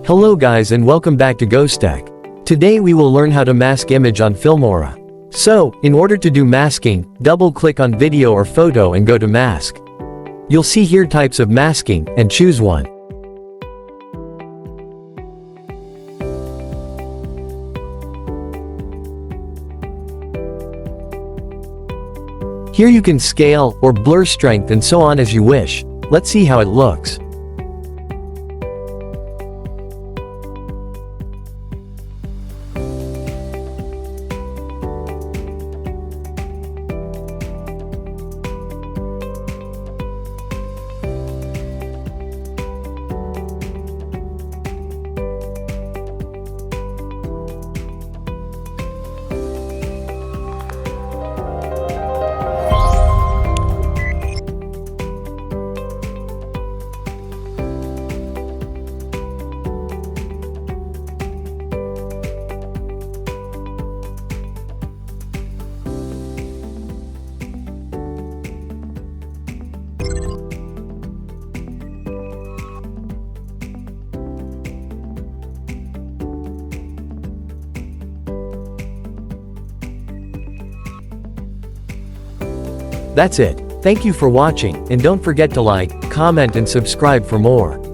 Hello guys and welcome back to GhostTech. Today we will learn how to mask image on Filmora. So, in order to do masking, double-click on video or photo and go to mask. You'll see here types of masking, and choose one. Here you can scale, or blur strength and so on as you wish. Let's see how it looks. That's it. Thank you for watching, and don't forget to like, comment and subscribe for more.